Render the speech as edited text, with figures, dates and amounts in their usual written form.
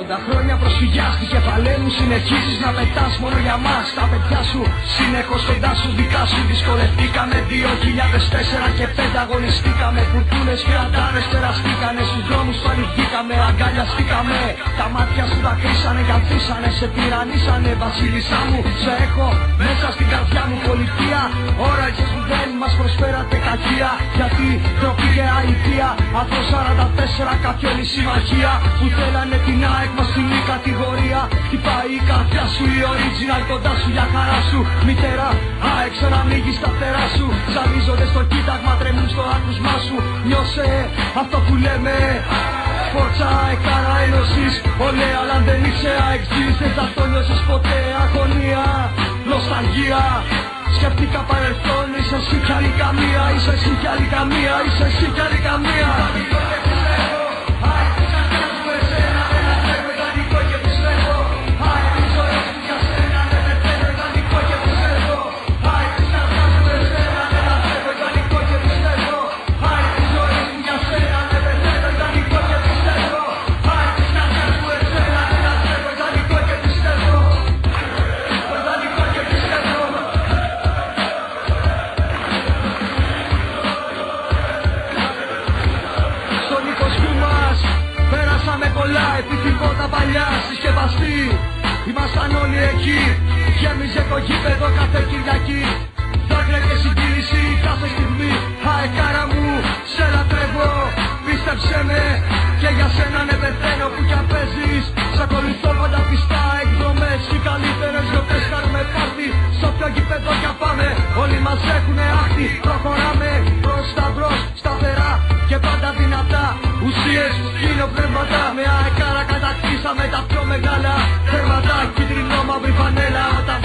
80 χρόνια προσφυγιάς στην κεφαλέ μου συνεχίζεις να πετάς μόνο για μας. Τα παιδιά σου συνεχώς κοντά σου δικά σου. Δυσκολευτήκαμε 2004 και 5 αγωνιστήκαμε. Φουρτούνες και αντάρες περαστήκανε. Στους δρόμους του ανοιχτήκαμε, αγκαλιαστήκαμε. Τα μάτια σου δακρύσανε, καθίσανε, σε τυραννίσανε. Βασίλισσά μου, σε έχω μέσα στην καρδιά μου. Πολιτεία, ώραγες που δεν μας προσφέρατε κακία. Γιατί ντροπή και αηδία. Από 44 κάποια όλη συμμαχία που θέλανε την ΑΕΚ μας στην η κατηγορία. Χτυπάει η καρδιά σου, η original κοντά σου για χαρά σου. Μητέρα, ΑΕΚ ξανανοίγει στα φτερά σου. Ζαλίζονται στο κοίταγμα, τρεμούν στο άκουσμά σου. Νιώσε αυτό που λέμε. Φόρτσα εκάρα ένωσης. Ολέ, αλλά αν δεν είσαι αεξής δεν θα το νιώσεις ποτέ. Αγωνία, νοσταλγία. Σκέφτηκα παρελθόν, είσαι εσύ κι άλλη καμία. Είσαι εσύ κι άλλη καμία, είσαι εσύ κι άλλη καμία. Επιθυμώ τα παλιά συσκευαστή. Ήμασταν όλοι εκεί. Γέμιζε το γήπεδο κάθε Κυριακή. Δάκρυα και συγκίνηση κάθε στιγμή. Αεκάρα μου, σε λατρεύω. Πίστεψέ με και για σένα ναι πεθαίνω που κι αν παίζεις. Σ' ακολουθώ πάντα πιστά εκδρομές. Οι καλύτερες γιορτές κάνουμε πάρτι. Στο πιο γήπεδο κι αν πάμε όλοι μας έχουνε άχτη. Προχωράμε προς τα μπρος σταθερά και πάντα δυνατά. Ουσίες, σκηνοπνεύματα. Με αεκάρα κατακτήσαμε τα πιο μεγάλα θέματα. Κίτρινο μαύρη φανέλα όταν